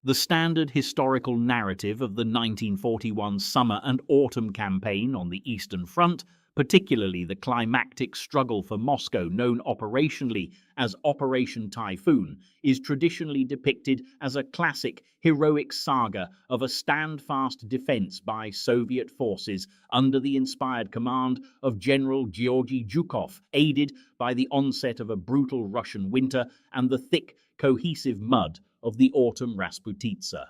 The standard historical narrative of the 1941 summer and autumn campaign on the Eastern Front, particularly the climactic struggle for Moscow known operationally as Operation Typhoon, is traditionally depicted as a classic heroic saga of a standfast defense by Soviet forces under the inspired command of General Georgy Zhukovâ, aided by the onset of a brutal Russian winter and the thick, cohesive mud of the autumn Rasputitsa.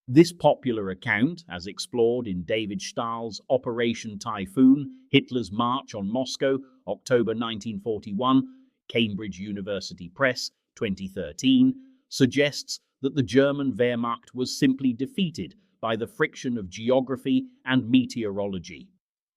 This popular account, as explored in David Stahl's Operation Typhoon, Hitler's March on Moscow, October 1941, Cambridge University Press, 2013, suggests that the German Wehrmacht was simply defeated by the friction of geography and meteorology.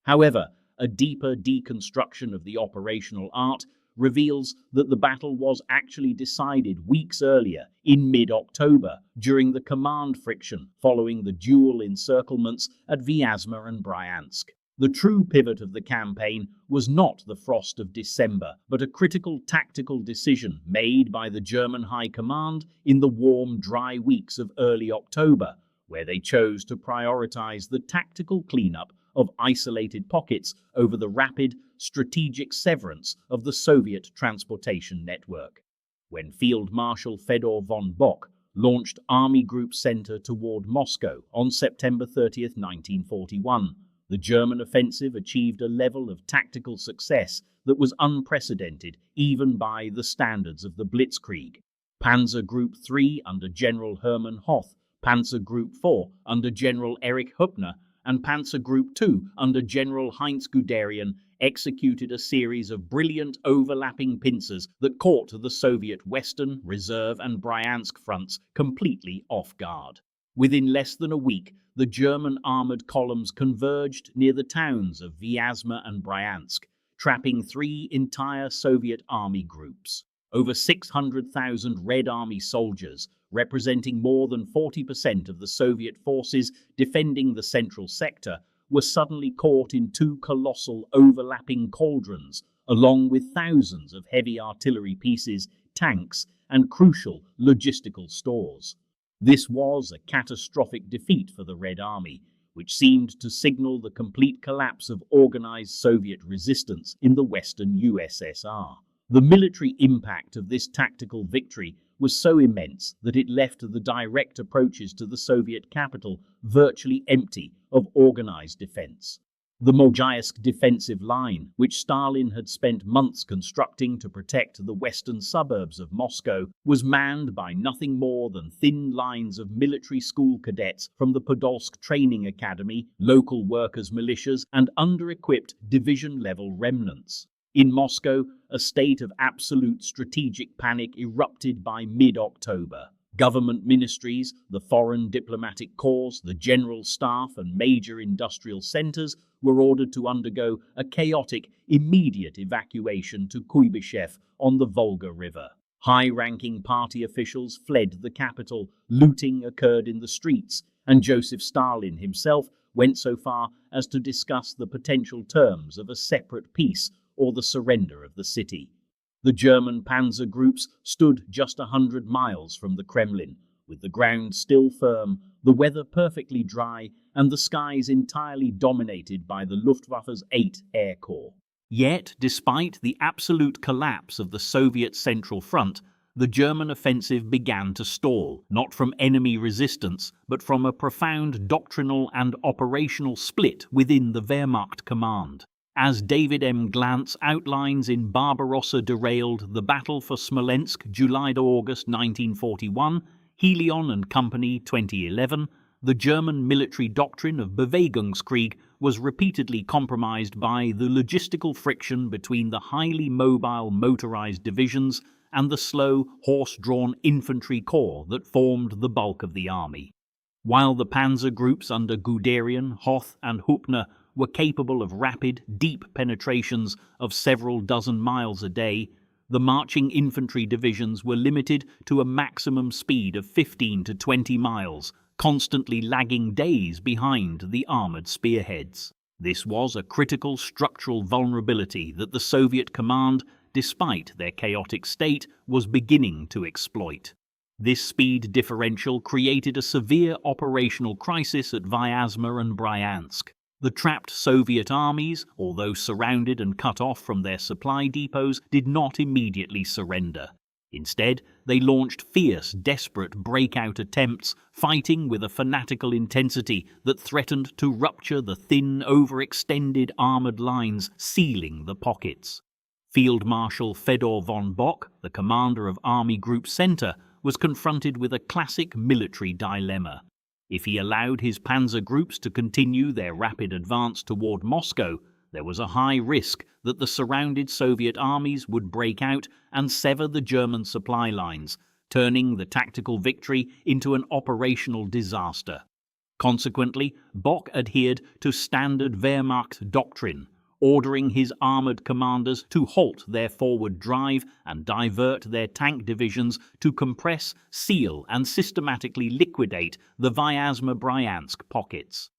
However, a deeper deconstruction of the operational art reveals that the battle was actually decided weeks earlier, in mid-October, during the command friction following the dual encirclements at Vyazma and Bryansk. The true pivot of the campaign was not the frost of December, but a critical tactical decision made by the German High Command in the warm, dry weeks of early October, where they chose to prioritize the tactical cleanup of isolated pockets over the rapid, strategic severance of the Soviet transportation network. When Field Marshal Fedor von Bock launched Army Group Center toward Moscow on September 30, 1941, the German offensive achieved a level of tactical success that was unprecedented even by the standards of the Blitzkrieg. Panzer Group 3 under General Hermann Hoth, Panzer Group 4 under General Erich Hoepnerâ, and Panzer Group 2 under General Heinz Guderian executed a series of brilliant overlapping pincers that caught the Soviet Western, Reserve and Bryansk fronts completely off guard. Within less than a week, the German armoured columns converged near the towns of Vyazma and Bryansk, trapping 3 entire Soviet army groups. Over 600,000 Red Army soldiers, representing more than 40% of the Soviet forces defending the central sector, were suddenly caught in 2 colossal overlapping cauldrons, along with thousands of heavy artillery pieces, tanks, and crucial logistical stores. This was a catastrophic defeat for the Red Army, which seemed to signal the complete collapse of organized Soviet resistance in the Western USSR. The military impact of this tactical victory was so immense that it left the direct approaches to the Soviet capital virtually empty of organized defense. The Mogilsk defensive line, which Stalin had spent months constructing to protect the western suburbs of Moscow, was manned by nothing more than thin lines of military school cadets from the Podolsk Training Academy, local workers' militias, and under-equipped division-level remnants. In Moscow, a state of absolute strategic panic erupted by mid-October. Government ministries, the foreign diplomatic corps, the general staff, and major industrial centers were ordered to undergo a chaotic, immediate evacuation to Kuybyshev on the Volga River. High-ranking party officials fled the capital, looting occurred in the streets, and Joseph Stalin himself went so far as to discuss the potential terms of a separate peace or the surrender of the city. The German panzer groups stood just 100 miles from the Kremlin, with the ground still firm, the weather perfectly dry, and the skies entirely dominated by the Luftwaffe's 8 Air Corps. Yet, despite the absolute collapse of the Soviet Central Front, the German offensive began to stall, not from enemy resistance, but from a profound doctrinal and operational split within the Wehrmacht command. As David M. Glantz outlines in Barbarossa Derailed, The Battle for Smolensk, July to August 1941, Helion and Company, 2011, the German military doctrine of Bewegungskrieg was repeatedly compromised by the logistical friction between the highly mobile motorized divisions and the slow, horse-drawn infantry corps that formed the bulk of the army. While the panzer groups under Guderian, Hoth and Hoepnerâ were capable of rapid, deep penetrations of several dozen miles a day, the marching infantry divisions were limited to a maximum speed of 15 to 20 miles, constantly lagging days behind the armoured spearheads. This was a critical structural vulnerability that the Soviet command, despite their chaotic state, was beginning to exploit. This speed differential created a severe operational crisis at Vyazma and Bryansk. The trapped Soviet armies, although surrounded and cut off from their supply depots, did not immediately surrender. Instead, they launched fierce, desperate breakout attempts, fighting with a fanatical intensity that threatened to rupture the thin, overextended armoured lines sealing the pockets. Field Marshal Fedor von Bock, the commander of Army Group Center, was confronted with a classic military dilemma. If he allowed his panzer groups to continue their rapid advance toward Moscow, there was a high risk that the surrounded Soviet armies would break out and sever the German supply lines, turning the tactical victory into an operational disaster. Consequently, Bock adhered to standard Wehrmacht doctrine, ordering his armoured commanders to halt their forward drive and divert their tank divisions to compress, seal and systematically liquidate the Vyazma-Bryansk pockets.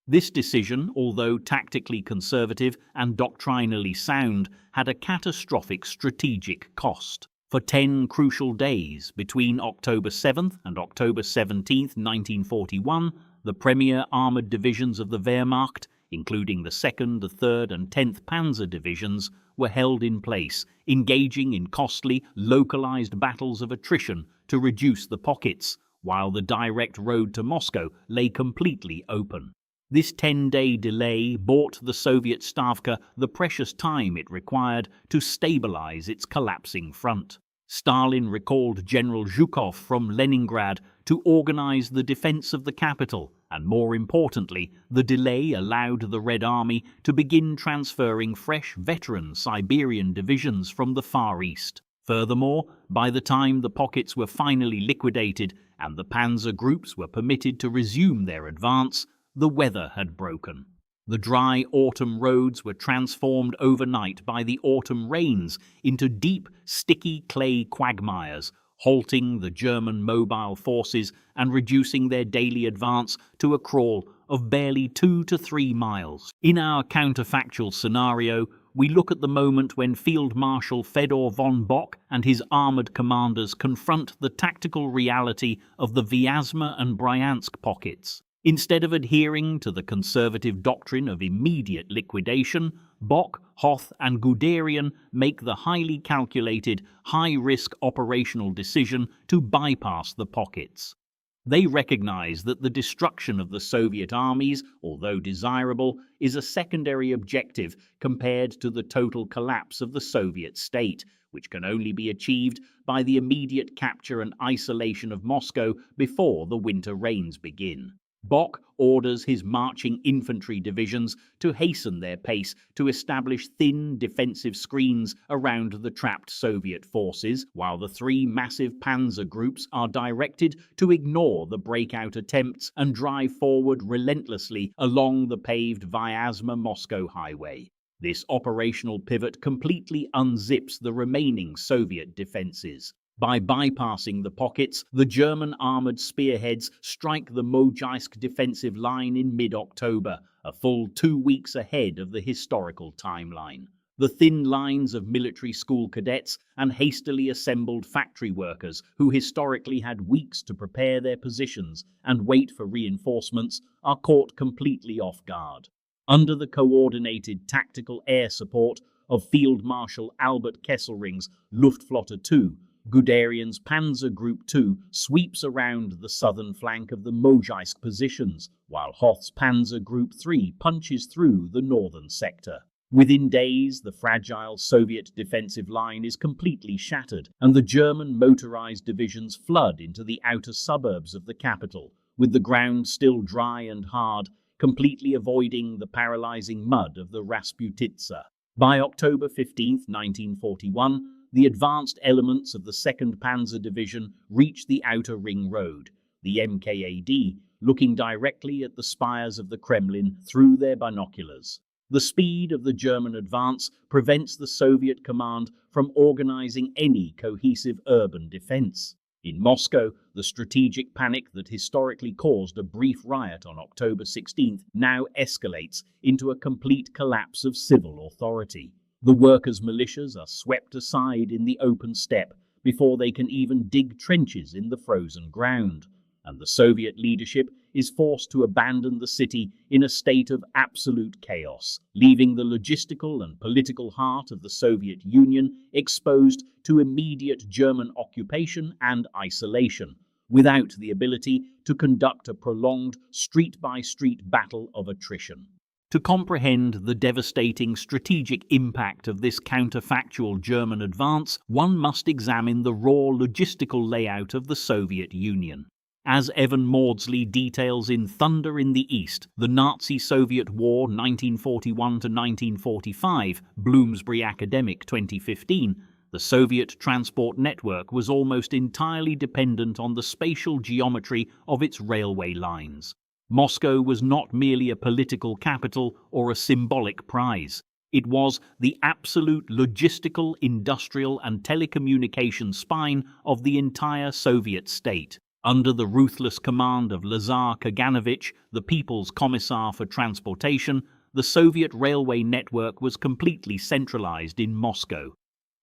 This decision, although tactically conservative and doctrinally sound, had a catastrophic strategic cost. For 10 crucial days between October 7th and October 17th, 1941, the premier armoured divisions of the Wehrmacht, including the 2nd, the 3rd and 10th Panzer divisions, were held in place, engaging in costly, localized battles of attrition to reduce the pockets, while the direct road to Moscow lay completely open. This 10-day delay bought the Soviet Stavka the precious time it required to stabilize its collapsing front. Stalin recalled General Zhukov from Leningrad to organize the defense of the capital, and more importantly, the delay allowed the Red Army to begin transferring fresh veteran Siberian divisions from the Far East. Furthermore, by the time the pockets were finally liquidated and the panzer groups were permitted to resume their advance, the weather had broken. The dry autumn roads were transformed overnight by the autumn rains into deep, sticky clay quagmires, halting the German mobile forces and reducing their daily advance to a crawl of barely 2 to 3 miles. In our counterfactual scenario, we look at the moment when Field Marshal Fedor von Bock and his armoured commanders confront the tactical reality of the Vyazma and Bryansk pockets. Instead of adhering to the conservative doctrine of immediate liquidation, Bock, Hoth and Guderian make the highly calculated, high-risk operational decision to bypass the pockets. They recognize that the destruction of the Soviet armies, although desirable, is a secondary objective compared to the total collapse of the Soviet state, which can only be achieved by the immediate capture and isolation of Moscow before the winter rains begin. Bock orders his marching infantry divisions to hasten their pace to establish thin defensive screens around the trapped Soviet forces, while the 3 massive panzer groups are directed to ignore the breakout attempts and drive forward relentlessly along the paved Vyazma-Moscow highway. This operational pivot completely unzips the remaining Soviet defenses. By bypassing the pockets, the German armoured spearheads strike the Mojaisk defensive line in mid-October, a full 2 weeks ahead of the historical timeline. The thin lines of military school cadets and hastily assembled factory workers, who historically had weeks to prepare their positions and wait for reinforcements, are caught completely off guard. Under the coordinated tactical air support of Field Marshal Albert Kesselring's Luftflotte II, Guderian's Panzer Group II sweeps around the southern flank of the Mojaisk positions, while Hoth's Panzer Group III punches through the northern sector. Within days, the fragile Soviet defensive line is completely shattered, and the German motorized divisions flood into the outer suburbs of the capital, with the ground still dry and hard, completely avoiding the paralyzing mud of the Rasputitsa. By October 15, 1941, the advanced elements of the 2nd Panzer Division reach the outer ring road, the MKAD looking directly at the spires of the Kremlin through their binoculars. The speed of the German advance prevents the Soviet command from organizing any cohesive urban defense. In Moscow, the strategic panic that historically caused a brief riot on October 16th now escalates into a complete collapse of civil authority. The workers' militias are swept aside in the open steppe, before they can even dig trenches in the frozen ground, and the Soviet leadership is forced to abandon the city in a state of absolute chaos, leaving the logistical and political heart of the Soviet Union exposed to immediate German occupation and isolation, without the ability to conduct a prolonged street-by-street battle of attrition. To comprehend the devastating strategic impact of this counterfactual German advance, one must examine the raw logistical layout of the Soviet Union. As Evan Maudsley details in Thunder in the East, the Nazi-Soviet War 1941–1945, Bloomsbury Academic 2015, the Soviet transport network was almost entirely dependent on the spatial geometry of its railway lines. Moscow was not merely a political capital or a symbolic prize. It was the absolute logistical, industrial, and telecommunication spine of the entire Soviet state. Under the ruthless command of Lazar Kaganovich, the People's Commissar for Transportation, the Soviet railway network was completely centralized in Moscow.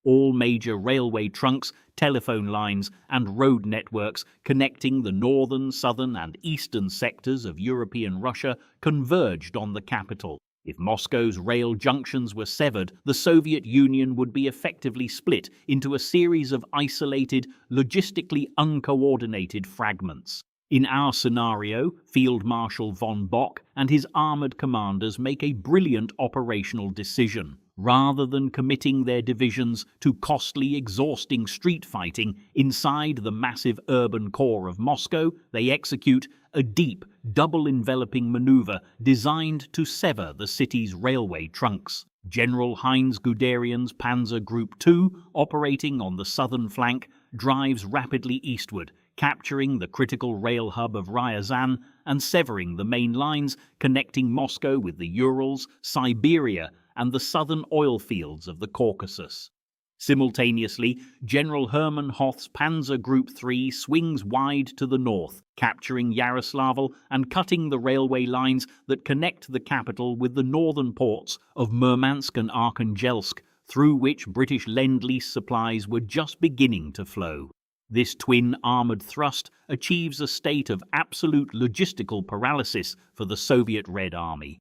All major railway trunks, telephone lines, and road networks connecting the northern, southern, and eastern sectors of European Russia converged on the capital. If Moscow's rail junctions were severed, the Soviet Union would be effectively split into a series of isolated, logistically uncoordinated fragments. In our scenario, Field Marshal von Bock and his armoured commanders make a brilliant operational decision. Rather than committing their divisions to costly, exhausting street fighting inside the massive urban core of Moscow, they execute a deep, double-enveloping maneuver designed to sever the city's railway trunks. General Heinz Guderian's Panzer Group II, operating on the southern flank, drives rapidly eastward, capturing the critical rail hub of Ryazan and severing the main lines connecting Moscow with the Urals, Siberia, and the southern oil fields of the Caucasus. Simultaneously, General Hermann Hoth's Panzer Group III swings wide to the north, capturing Yaroslavl and cutting the railway lines that connect the capital with the northern ports of Murmansk and Arkhangelsk, through which British Lend-Lease supplies were just beginning to flow. This twin armoured thrust achieves a state of absolute logistical paralysis for the Soviet Red Army.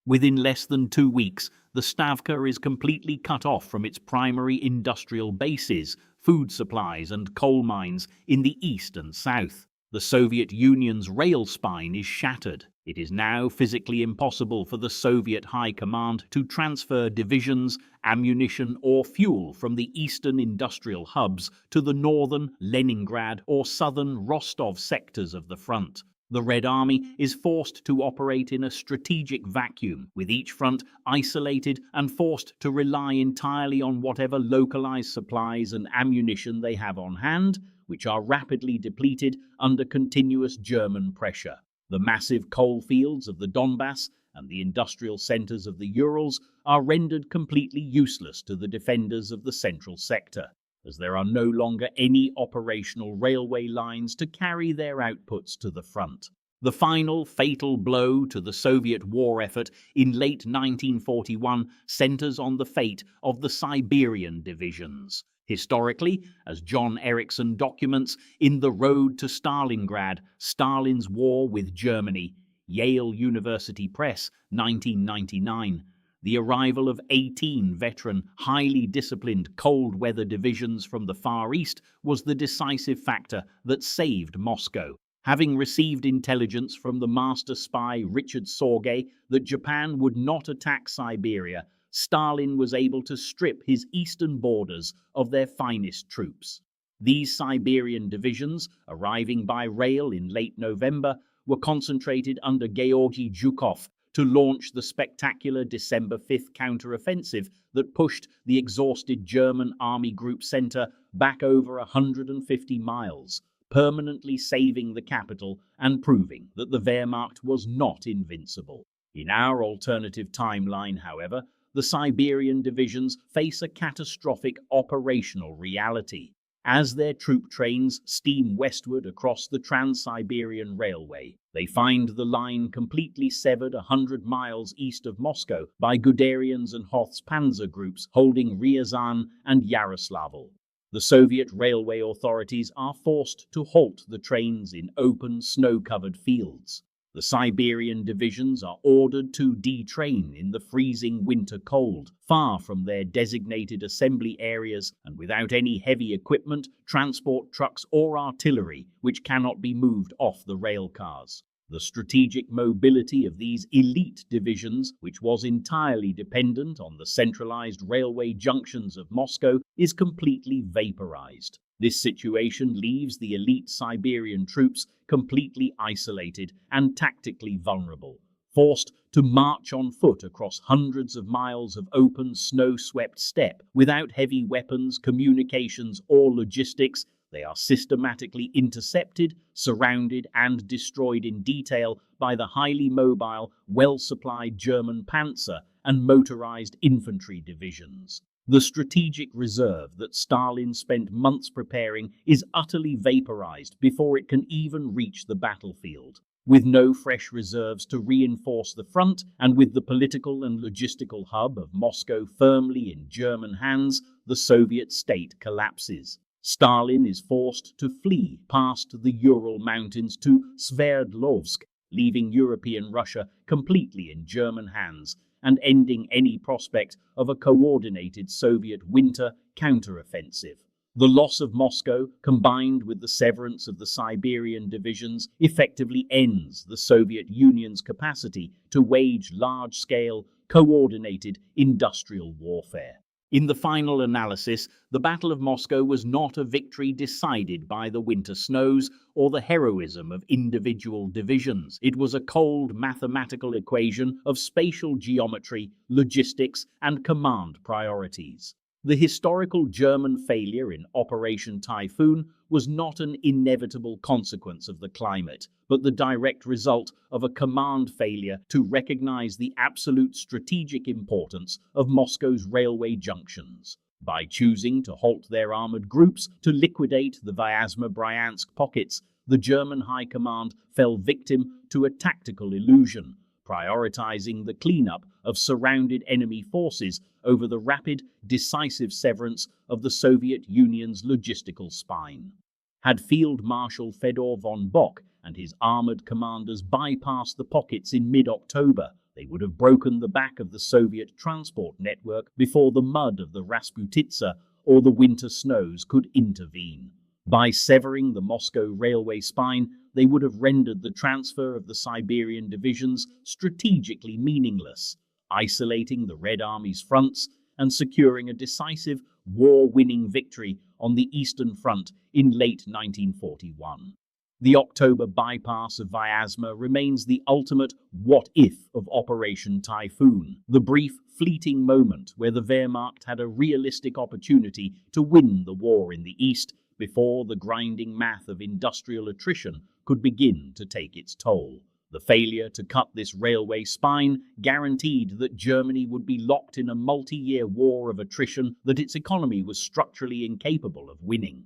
Within less than 2 weeks, the Stavka is completely cut off from its primary industrial bases, food supplies and coal mines in the east and south. The Soviet Union's rail spine is shattered. It is now physically impossible for the Soviet High Command to transfer divisions, ammunition or fuel from the eastern industrial hubs to the northern Leningrad or southern Rostov sectors of the front. The Red Army is forced to operate in a strategic vacuum, with each front isolated and forced to rely entirely on whatever localized supplies and ammunition they have on hand, which are rapidly depleted under continuous German pressure. The massive coal fields of the Donbass and the industrial centers of the Urals are rendered completely useless to the defenders of the central sector, as there are no longer any operational railway lines to carry their outputs to the front. The final fatal blow to the Soviet war effort in late 1941 centers on the fate of the Siberian divisions. Historically, as John Erickson documents in The Road to Stalingrad, Stalin's War with Germany, Yale University Press, 1999, the arrival of 18 veteran, highly disciplined cold-weather divisions from the Far East was the decisive factor that saved Moscow. Having received intelligence from the master spy Richard Sorge that Japan would not attack Siberia, Stalin was able to strip his eastern borders of their finest troops. These Siberian divisions, arriving by rail in late November, were concentrated under Georgy Zhukovâ to launch the spectacular December 5th counteroffensive that pushed the exhausted German Army Group Center back over 150 miles, permanently saving the capital and proving that the Wehrmacht was not invincible. In our alternative timeline, however, the Siberian divisions face a catastrophic operational reality. As their troop trains steam westward across the Trans-Siberian Railway, they find the line completely severed 100 miles east of Moscow by Guderian's and Hoth's panzer groups holding Ryazan and Yaroslavl. The Soviet railway authorities are forced to halt the trains in open, snow-covered fields. The Siberian divisions are ordered to detrain in the freezing winter cold, far from their designated assembly areas and without any heavy equipment, transport trucks or artillery which cannot be moved off the rail cars. The strategic mobility of these elite divisions, which was entirely dependent on the centralized railway junctions of Moscow, is completely vaporized. This situation leaves the elite Siberian troops completely isolated and tactically vulnerable. Forced to march on foot across hundreds of miles of open, snow-swept steppe without heavy weapons, communications, or logistics, they are systematically intercepted, surrounded, and destroyed in detail by the highly mobile, well-supplied German Panzer and motorized infantry divisions. The strategic reserve that Stalin spent months preparing is utterly vaporized before it can even reach the battlefield. With no fresh reserves to reinforce the front, and with the political and logistical hub of Moscow firmly in German hands, the Soviet state collapses. Stalin is forced to flee past the Ural Mountains to Sverdlovsk, leaving European Russia completely in German hands and ending any prospect of a coordinated Soviet winter counteroffensive. The loss of Moscow, combined with the severance of the Siberian divisions, effectively ends the Soviet Union's capacity to wage large-scale, coordinated industrial warfare. In the final analysis, the Battle of Moscow was not a victory decided by the winter snows or the heroism of individual divisions. It was a cold mathematical equation of spatial geometry, logistics, and command priorities. The historical German failure in Operation Typhoon was not an inevitable consequence of the climate, but the direct result of a command failure to recognize the absolute strategic importance of Moscow's railway junctions. By choosing to halt their armored groups to liquidate the Vyazma-Bryansk pockets, the German High Command fell victim to a tactical illusion, prioritizing the cleanup of surrounded enemy forces over the rapid, decisive severance of the Soviet Union's logistical spine. Had Field Marshal Fedor von Bock and his armored commanders bypassed the pockets in mid-October, they would have broken the back of the Soviet transport network before the mud of the Rasputitsa or the winter snows could intervene. By severing the Moscow railway spine, they would have rendered the transfer of the Siberian divisions strategically meaningless, isolating the Red Army's fronts and securing a decisive, war-winning victory on the Eastern Front in late 1941. The October bypass of Vyazma remains the ultimate what-if of Operation Typhoon, the brief, fleeting moment where the Wehrmacht had a realistic opportunity to win the war in the East before the grinding math of industrial attrition could begin to take its toll. The failure to cut this railway spine guaranteed that Germany would be locked in a multi-year war of attrition that its economy was structurally incapable of winning.